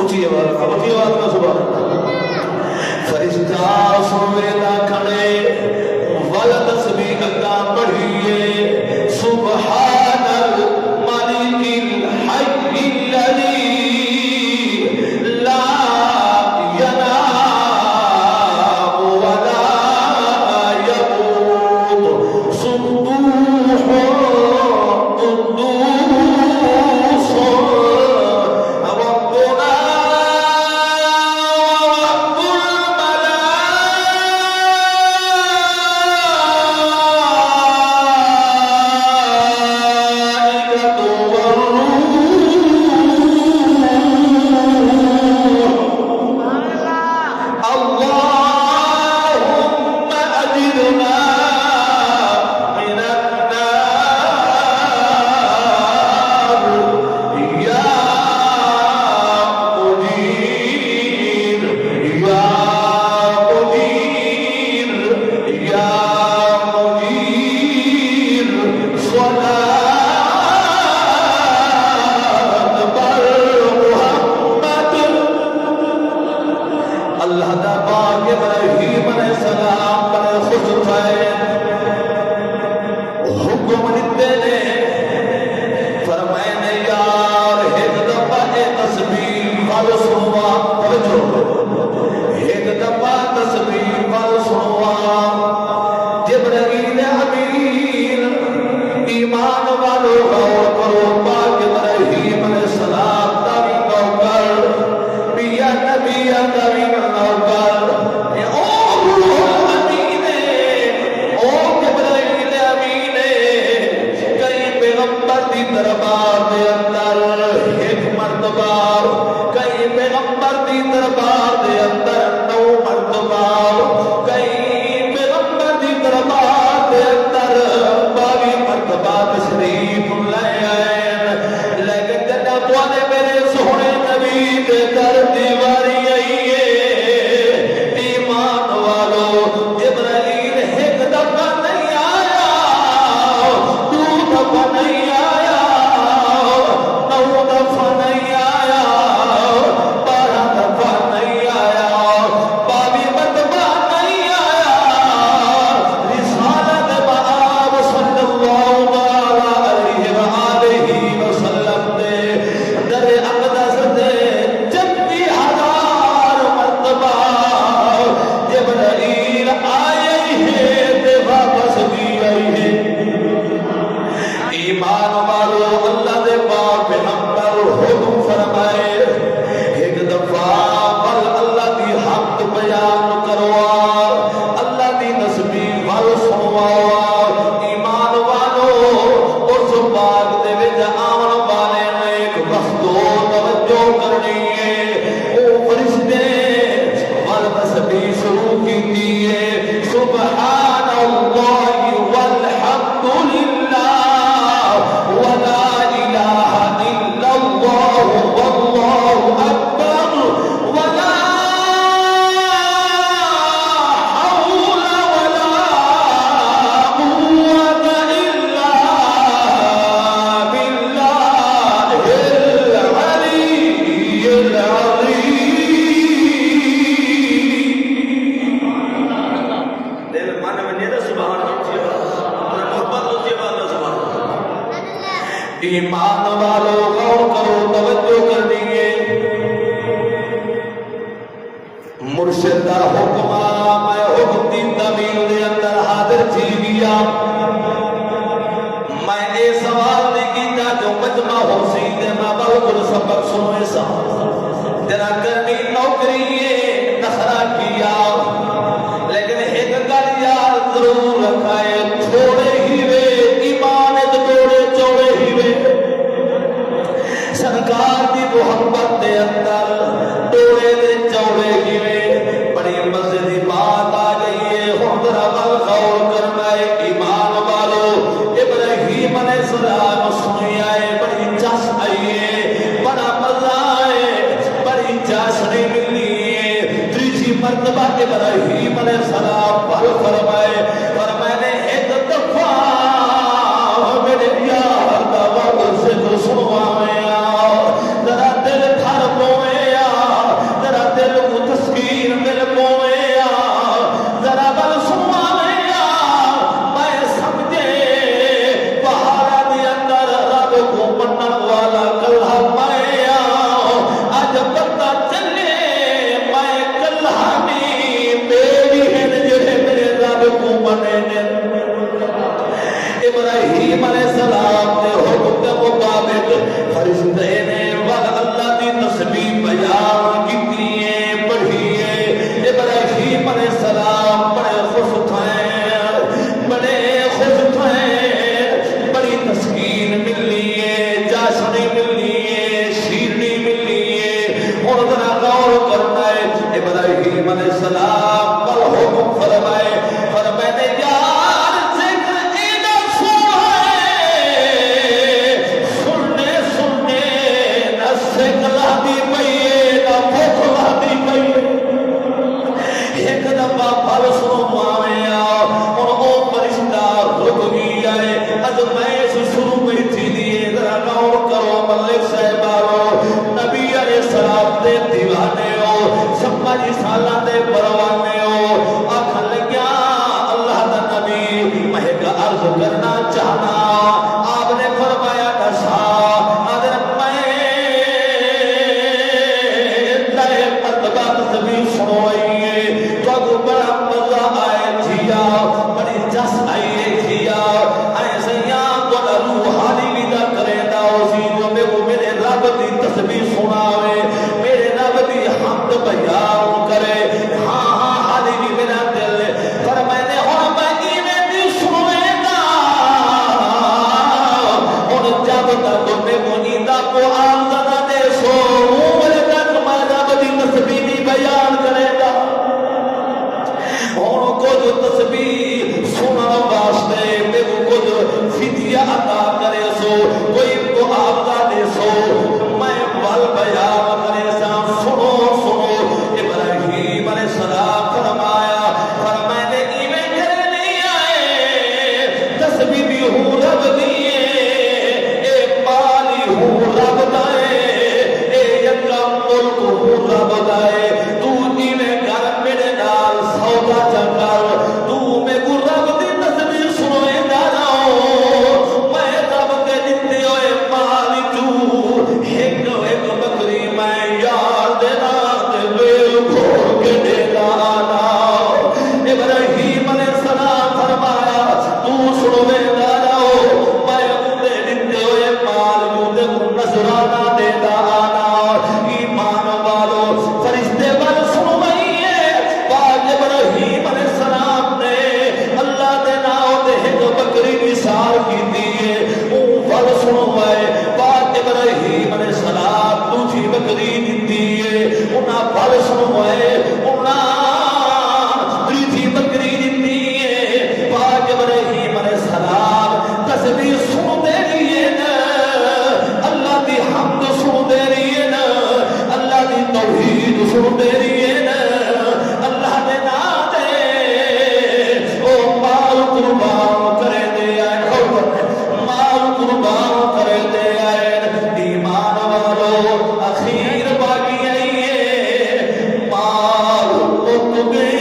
اچھی آواز میں سبحان اللہ فرشتہ سویلا کھڑے والا تسبیح اللہ پڑھیے سبحان الملک الحی الذی لا ینام ولا یموت سبوح قدوس ربنا ورب الملائكة والروح اللهم أجرنا من النار يا مجير يا مجير يا مجير صلاة بر محمد اللہ دا پاک ابراہیم علیہ السلام پر خوش تھے حکم دیتے نے فرمائے نے یار ایک دفعہ تسبیح وال سنوا توجہ ایک دفعہ تسبیح وال سنوا جبرائیل امین ایمان والو غور کرو پاک ابراہیم علیہ السلام دا بھی نوکر پیا نبی دا بھی نوکر او روح امین او جبرائیل امین کئی پیغمبر دی دربار دے اندر ایک مرتبہ کئی پیغمبر دی دربار دے اندر 9 مرتبہ کئی پیغمبر دی دربار دے اندر 22 مرتبہ تشریف لے آئے لیکن جنہ توانے میرے سونے نبی دے در دیواری آئیے ایمان والو جبرائیل ایک دفعہ نہیں آیا 2 دفعہ نہیں آیا 9 دفعہ نہیں آیا 12 دفعہ نہیں آیا 22 مرتبہ نہیں آیا رسالت بآب صلی اللہ علیہ وآلہ وسلم دے در اقدس دے 36,000 مرتبہ جبرائیل آئے ہیں تے واپس بھی آئی ہے ایمان والو اللہ دے پاک پیغمبر حکم فرمائے ایک دفعہ بل اللہ دی حق بیان کرو اللہ دی تسبیح وال سنو ایمان والو اس باغ دے وچ آون والے نے ایک وقت توجہ کرنی ہے او فرشتے وال تسبیح شروع کیتی ہے سبحان اللہ والحمد للہ ولا الہ الا اللہ واللہ اکبر ولا حول ولا قوة الا باللہ العلی العظیم دل من میں نہیں سبحان اللہ محبت ہوتی ہے سبحان اللہ ایمان والو غور کرو توجہ کرنی ہے مرشد دا حکم میں حکم دی تعمیل دے اندر حاضر تھی گیا میں اے سوال نہیں کیتا جو مجمع ہو سی دے میں بالکل سبق سنوے سا تیرا کرنی نوکری ہے نخرا کیا لیکن ایک گل یاد ضرور رکھائے چھوڑے ہی وے ایمان توڑے چوڑے ہی وے سرکار دی محبت دے اندر توڑے دے چوڑے ہی وے بڑی مزے دی بات آ گئی ہے ہن ذرا غور کرنا ہے ایمان والو ابراہیم علیہ السلام سنی آئے بڑی چس آئی ہے بڑا مزہ آئے بڑی چاشنی ملی ہے تیسری مرتبہ ابراہیم علیہ السلام پر فرمائے فرمائے ایک دفعہ میرے یار دا وقت سے تو سنوا میں ذرا دل تھر پوے ہن ذرا غور کرنا ہے ابراہیم علیہ السلام پر حکم فرمائے فرماتے یار ذکر اینا سننے سننے نہ سکلا دی پئیے نہ بھوک لادی پئیے ایک دفعہ پھل سنو ماویا اور او فرشتہ رک گیا ہے ازمائش شروع میں تھی دیے ذرا غور کرو ملک صاحبارو نبی علیہ السلام دے دیوانے ہو سمجھ سالہ دے پروانے ہو آکھن لگیا اللہ دا نبی میں ایک عرض کرنا چاہنا آپ نے فرمایا دسا آدھر میں دائے مرتبہ تصویر سنوائیے تو اگر بڑا مزہ آئے جھیا بڑی جس آئیے جھیا ایسے یہاں کو روحانی ویدہ کرے دا اسی جو میرے رب دی تصویر سناوے میرے رب دی حمد بیان کرے ہاں ہاں حالی بھی میرا دل پر میں نے ہون میں میں بھی سنوے دا ہون جب تک میں منیدہ کو آمدہ دے سو میرے تک میں رب دی تصویر بیان کرے دا ہون کو جو تصویر سنا واسطے میں کو جو فدیہ عطا کرے سو کوئی کو آمدہ دے سو میں وال بیان کرے سا سنو سنو ابراہیم علیہ السلام فرمایا فرمائے ایمیں کرے نہیں آئے تصویبی ہوں رب دیئے اے پالی ہوں رب دائے اے یکم ملک ہوں رب دائے تو ایمیں کر میرے نال سودا چکر تو میں کو رب دی تصویر سنوے داراؤ میں رب دے جتے ہوئے پالی تو ایک بکری میں یار دینا دے بیل کھوڑ کے دینا آنا ابراہیم علیہ السلام فرمایا تو سنوے داراؤ میں اندے جتے ہوئے پالی دے نظرانہ دینا آنا ایمان والو فرشتے بل سنوائیے باج ابراہیم علیہ السلام نے اللہ دے ناؤ دے ایک بکری مثال کی دیئے اون پھل سنوائے باج ابراہیم علیہ السلام دوسری بکری دیئے انہا پھل سنوائے انہا تریجی بکری دیئے باج ابراہیم علیہ السلام تصویر سن دے رہیے نا اللہ دی حمد سن دے رہیے نا اللہ دی توحید سن دے رہیے نا اللہ دے نا دے او مال قربان کرے دے آئے مال قربان کرے دے آئے ایمان والو اخیر باقی آئیے مال لک گئے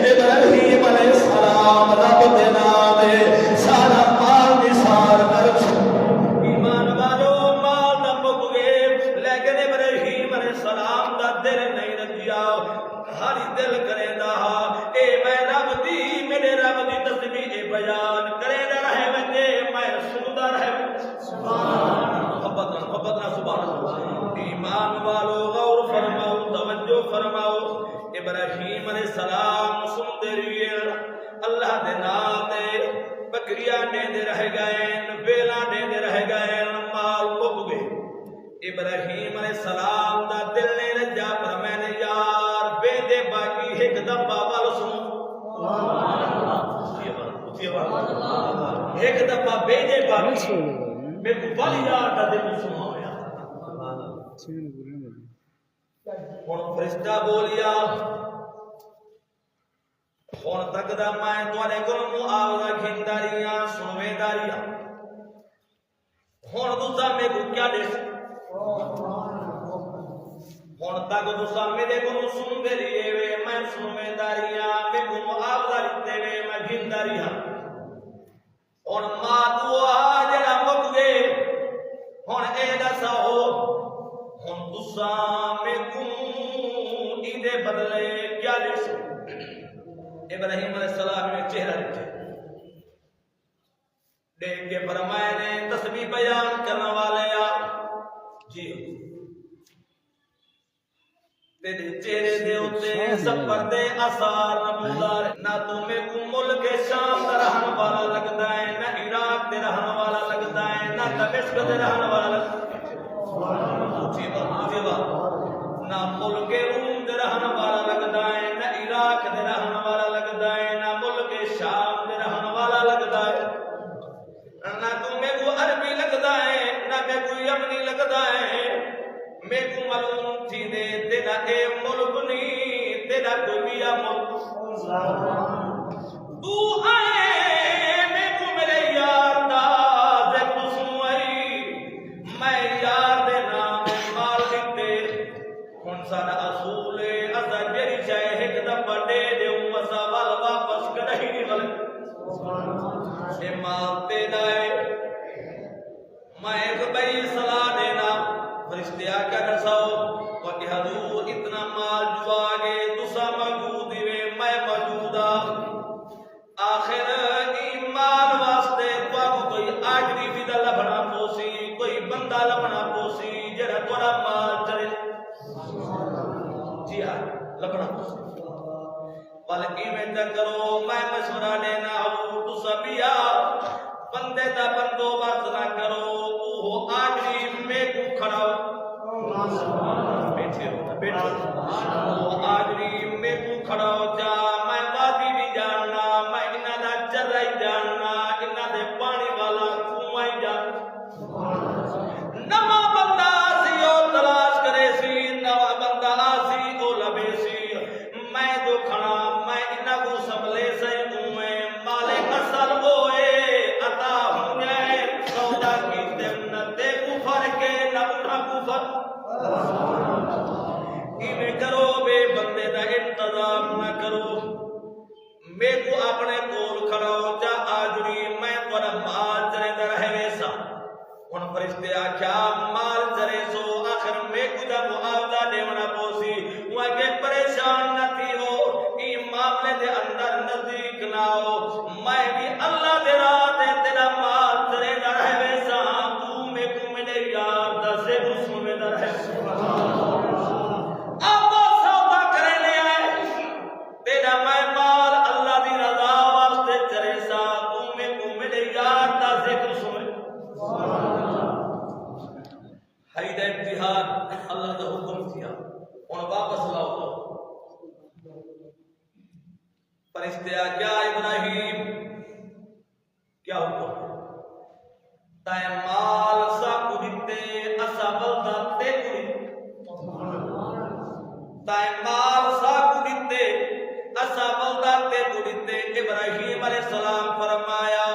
ابراہیم علیہ السلام رب دے نا دے سارا مال نثار کر ایمان والو مال نہ مک گئے لیکن ابراہیم علیہ السلام دا دل نہیں رجیا ہر دل کرے دا اے میں رب دی میرے رب دی تصویر بیان کرے دا رہے وجے میں سندا رہے محبت نہ سبحان اللہ ایمان والو غور فرماؤ توجہ فرماؤ ابراہیم علیہ السلام سن دے اللہ دے نام دے بکریاں دے رہ گئے بیلا دے رہ گئے مال مک گئے ابراہیم علیہ السلام دا دل نے رجا پر میں نے یار بے دے باقی ایک دفعہ وال سنو ایک دفعہ بے دے باقی میں کو والی یار دا دل سنو ہویا ہن فرشتہ بولیا ہن تک دا میں تواڈے کول معاوضہ گھنداریاں سنوے داریاں ہن تساں میں کو کیا دے ہن تک تساں میرے کو سن دے لیے وے میں سنوے داریاں میں کو معاوضہ دتے وے میں گھنداریاں ہن ماں تو جڑا مک گئے ہن اے دسو ہن تساں میں کو ایدے بدلے کیا دے ابراہیم علیہ السلام نے چہرہ دیکھ کے فرمایا نے تسبیح بیان کرنے والے جی تیرے چہرے دے اتے سفر دے آثار نمودار نہ تمہیں کو ملک شام دا رہن والا لگتا ہے نہ عراق دے رہن والا لگتا ہے نہ دمشق دے رہن والا لگتا ہے تھی دے تیرا اے ملک نہیں تیرا کوئی بھی ملک تو آئے میں کو میرے یار دا ذکر سنوائی میں یار دے نام مال دیتے کون سا اصول اسا جری چاہے ایک دفعہ دے دے مسا وال واپس کدی نہیں غلط اے مال تے دائے میں ایک بڑی صلاح دینا فرشتے آکا رسو وقت حضور اتنا مال جو آگے دوسرا موجود ہوئے میں موجودا آخر ایمان واسطے تو آپ کوئی آجری فیدہ لبنا پوسی کوئی بندہ لبنا پوسی جڑا تورا مال چلے جی ہاں لبنا پوسی بلکہ میں کرو میں مشورہ دینا حضور تو سبیا بندے دا بندوبست نہ کرو وہ آجری میں کو کھڑا بیٹھے ہو وہ آجری میں کو کھڑا ہو جا میں وادی بھی جاننا میں انہاں دا چرائی جاننا انہاں دے پانی والا کنواں جاننا نواں بندہ سی او تلاش کرے سی نواں بندہ سی او لبے سی میں جو کھڑا میں انہاں کو سنبھلے سی میں مالک اصل ہوئے عطا ہوں جائے سودا کی جنت کفر کے نہ اٹھا کفر میں کرو بے بندے دا انتظام نہ کرو میں کو اپنے کول کھڑا ہو جا آجری میں تورا مال چرے دا رہے ویسا ان فرشتے آکھیا مال چرے سو آخر میں کو دا معاوضہ دیونا پوسی وہاں کے پریشان نہ تھی ہو ای معاملے دے اندر نزدیک نہ ہو میں بھی اللہ دے راہ دے تیرا مال چرے دا رہے ویسا تو میں کو ملے یار دا سے حسن میں دا رہے تیرا میں مال اللہ دی رضا واسطے چرے سا تو میں کو ملے یار دا ذکر سنے حید اتحاد اللہ دا حکم کیا اور واپس لاؤ فرشتے آگیا ابراہیم کیا حکم تائے مال سا کو دیتے اسا بلدہ تے کو دیتے تائے مال سا کو دیتے اسا بلدہ تے کو دیتے ابراہیم علیہ السلام فرمایا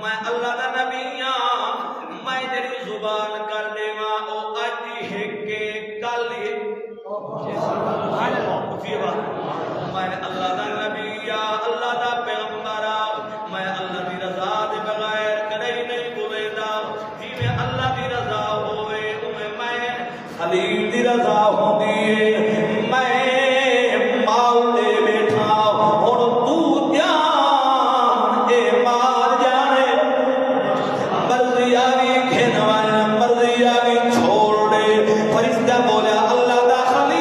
میں اللہ دا نبیاں میں جڑی زبان کر دے ماں او آجی ہے کہ کل ہی میں اللہ دا نبیاں اللہ دا پیغمبرہ میں اللہ دی رضا دے بغیر کدی نہیں بولے دا جی میں اللہ دی رضا ہوئے میں خلیل دی رضا ہوں دیئے میں مال دے بیٹھا اور تو جان اے مال جانے مرضی آگی کھینوائے مرضی آگی چھوڑ دے فرشتہ بولیا اللہ دا خلیل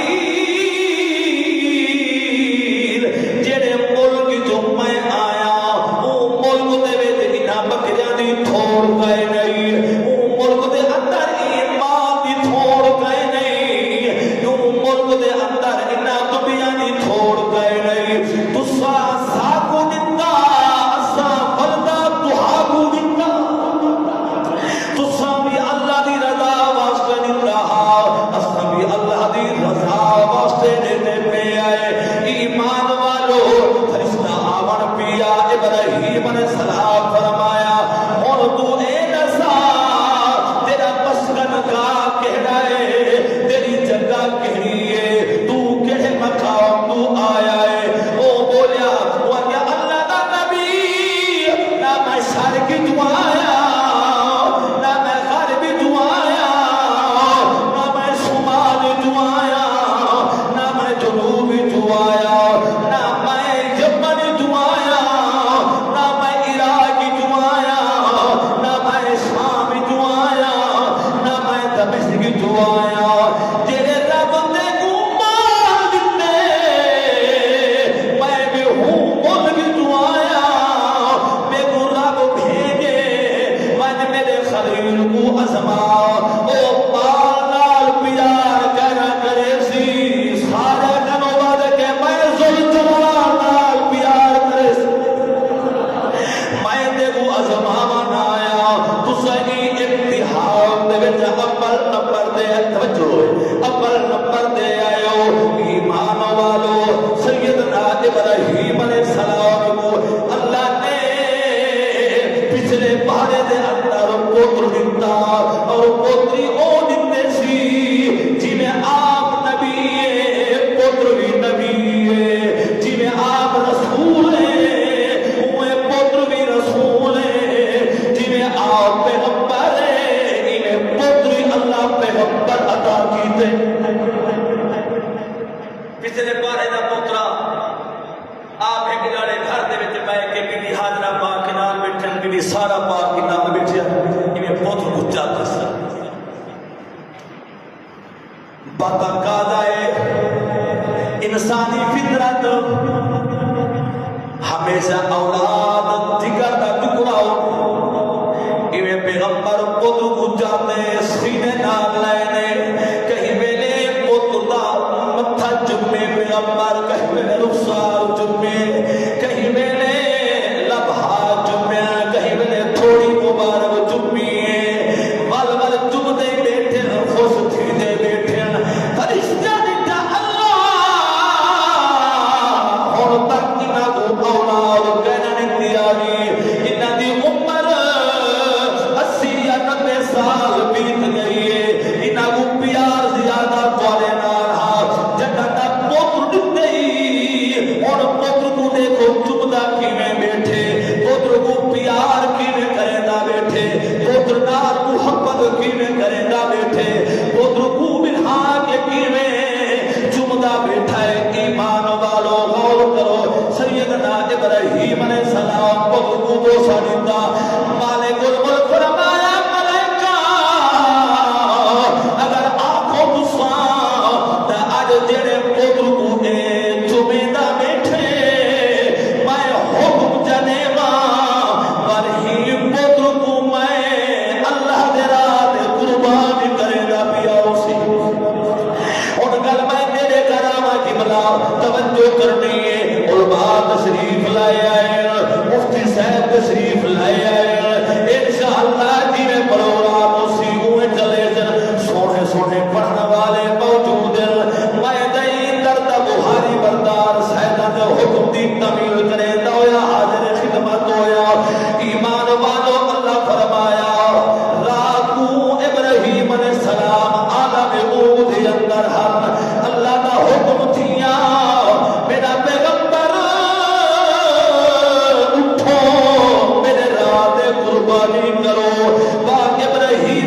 ایمان والو سیدنا ابراہیم علیہ السلام کو اللہ نے پچھلے پہاڑے دے اندر پوتر دیتا اور پوتری او دیتے سی جی میں آپ نبی ہے پوتر بھی نبی ہے جی میں آپ رسول ہے وہ پوتر بھی رسول ہے جی میں آپ پیغمبر ہے انہیں پوتری اللہ پیغمبر عطا کیتے پچھلے پہاڑے دا پوترا آپ ایک جاڑے گھر دے وچ بیٹھ کے بی بی حاجرہ پاک کے نال بیٹھن بی بی سارا پاک کے نال بیٹھیا ایویں پوتر کو جاتا سی بابا قاضا ہے انسانی فطرت ہمیشہ اولاد جگر دا ٹکڑا ایویں پیغمبر پوتر کو جاتے سینے نال لینے کہیں ویلے پوتر دا متھا چومے پیغمبر کہیں ویلے رخسار چومے کہیں ویلے لبھا چومے کہیں ویلے تھوڑی مبارک چومی ول ول چوم دے بیٹھے خوش تھی دے بیٹھے فرشتہ دیتا اللہ ہن تک انہاں کو اولاد کہنا نہیں دیا انہاں دی عمر 80 یا 90 سال بیت گئی ہے انہاں کو پیار زیادہ تھوڑے نال ہاں جگہ دا پوتر دتے اور پوتر کو دیکھو چمدا کیویں بیٹھے پوتر کو پیار کیویں کریندا بیٹھے پوتر نال محبت کیویں کریندا بیٹھے پوتر کو بنھا کے کیویں چمدا بیٹھا ہے ایمان والو غور کرو سیدنا ابراہیم علیہ السلام پوتر کو بوسا دیتا مالک الملک فرمایا ملائکہ اگر آنکھوں گسا تے اج جڑے پوتر کو چمیدا بیٹھے میں حکم جنیوا پر ہی پوتر کو میں اللہ دے راہ تے قربان کرے گا پیا اسی اور گل میں تیرے کراما کی بلا توجہ کرنی ہے علماء تشریف لائے آئے مفتی صاحب تشریف لائے آئے انشاءاللہ جی میں پروگرام اسی ہوئے چلے جن سونے سونے پڑھنے والے موجود ہیں میں دئی درد بہاری بردار سیدہ دے حکم دی تعمیل کرے دویا حاضر خدمت ہویا ایمان والو اللہ فرمایا رات کو ابراہیم علیہ السلام عالم عود اندر ہم اللہ دا حکم تھیا میرا پیغمبر اٹھو میرے راہ قربانی کرو پاک ابراہیم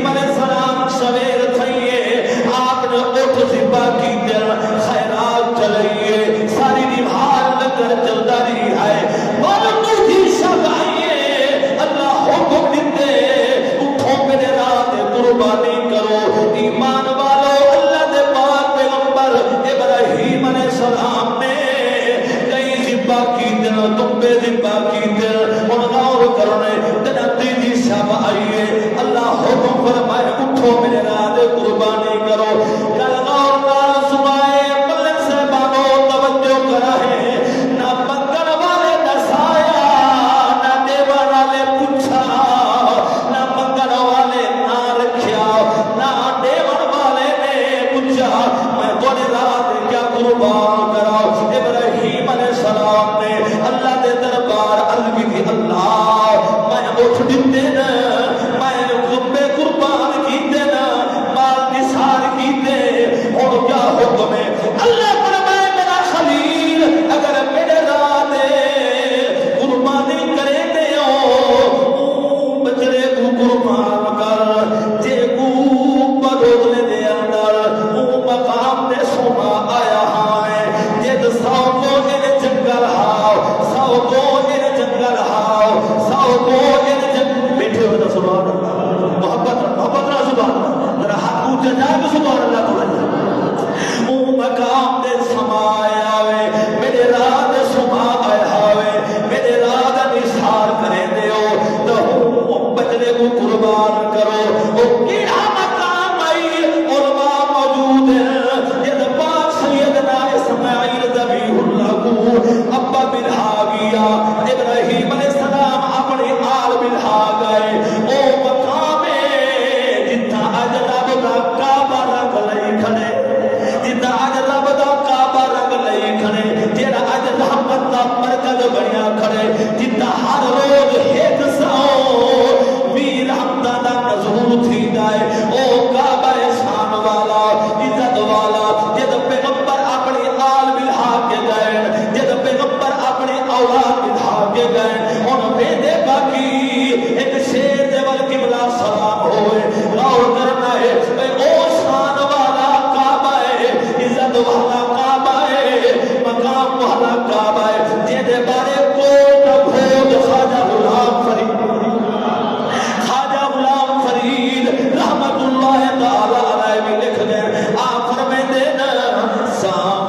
دساں